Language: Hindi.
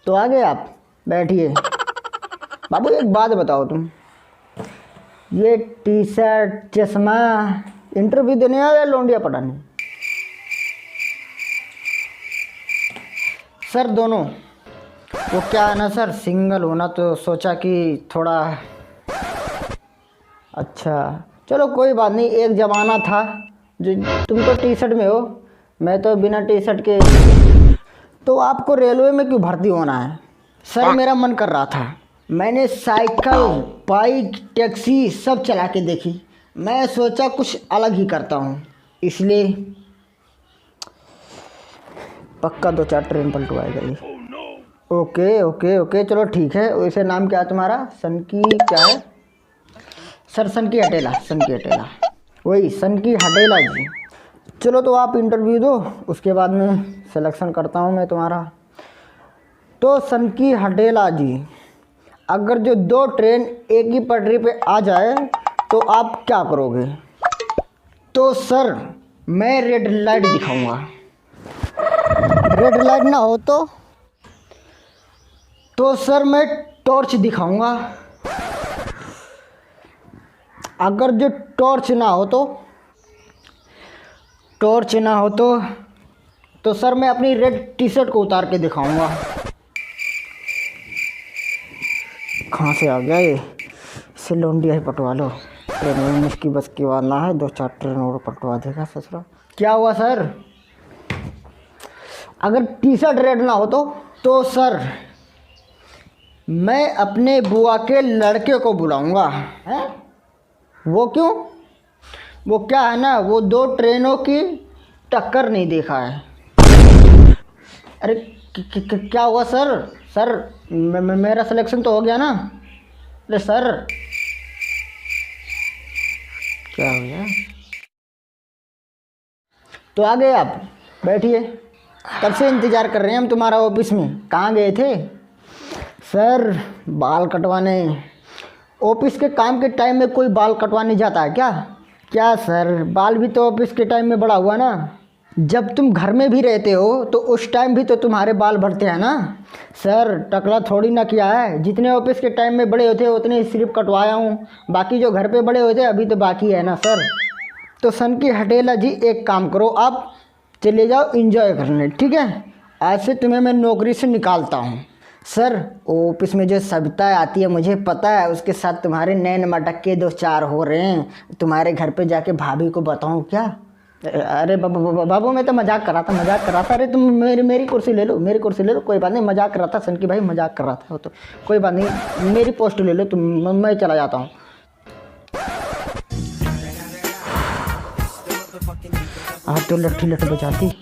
तो आ गए आप, बैठिए। बाबू एक बात बताओ, तुम ये टी शर्ट चश्मा इंटरव्यू देने आए या लौंडिया पटाने? सर दोनों। वो क्या है ना सर, सिंगल होना तो सोचा कि थोड़ा। अच्छा चलो कोई बात नहीं, एक ज़माना था जो तुम तो टी शर्ट में हो, मैं तो बिना टी शर्ट के। तो आपको रेलवे में क्यों भर्ती होना है? सर मेरा मन कर रहा था, मैंने साइकिल बाइक टैक्सी सब चला के देखी, मैं सोचा कुछ अलग ही करता हूँ, इसलिए पक्का 2-4 ट्रेन पलटवाएगा ये। ओके ओके ओके चलो ठीक है। वैसे नाम क्या है तुम्हारा? सन की क्या है सर? सन की हटेला, सन की हटेला, वही सन की हटेला जी। चलो तो आप इंटरव्यू दो, उसके बाद में सिलेक्शन करता हूँ मैं तुम्हारा। तो सन की हटेला जी, अगर जो 2 ट्रेन एक ही पटरी पे आ जाए तो आप क्या करोगे? तो सर मैं रेड लाइट दिखाऊंगा। रेड लाइट ना हो तो सर मैं टॉर्च दिखाऊंगा। अगर जो टॉर्च ना हो तो सर मैं अपनी रेड टी शर्ट को उतार के दिखाऊंगा। कहाँ से आ गया ये? इसे लौंडिया ही पटवा लो, ट्रेन में इसकी बस की बात ना है, 2-4 ट्रेन और पटवा देगा ससुरा। क्या हुआ सर? अगर टी शर्ट रेड ना हो तो सर मैं अपने बुआ के लड़के को बुलाऊंगा। हैं? वो क्यों? वो क्या है ना, वो 2 ट्रेनों की टक्कर नहीं देखा है। अरे क्या हुआ सर? सर मेरा सिलेक्शन तो हो गया ना? अरे सर क्या हो गया? तो आ गए आप, बैठिए। कब से इंतज़ार कर रहे हैं हम तुम्हारा ऑफिस में, कहाँ गए थे? सर बाल कटवाने। ऑफिस के काम के टाइम में कोई बाल कटवाने जाता है क्या? क्या सर, बाल भी तो ऑफिस के टाइम में बड़ा हुआ ना। जब तुम घर में भी रहते हो तो उस टाइम भी तो तुम्हारे बाल बढ़ते हैं ना। सर टकला थोड़ी ना किया है, जितने ऑफिस के टाइम में बड़े होते उतने सिर्फ कटवाया हूँ, बाकी जो घर पे बड़े होते अभी तो बाकी है ना सर। तो सन की हटेला जी एक काम करो, आप चले जाओ एंजॉय करने, ठीक है? आज से तुम्हें मैं नौकरी से निकालता हूँ। सर ऑफिस में जो सविता आती है मुझे पता है, उसके साथ तुम्हारे नैन मटक्के 2-4 हो रहे हैं, तुम्हारे घर पे जाके भाभी को बताऊँ क्या? अरे बाबू मैं तो मजाक कर रहा था। अरे तुम मेरी कुर्सी ले लो, मेरी कुर्सी ले लो, कोई बात नहीं, मजाक कर रहा था सन की भाई, मजाक कर रहा था। तो कोई बात नहीं, मेरी पोस्ट ले लो तुम, मैं चला जाता हूँ। आज तो लट्ठी बजाती।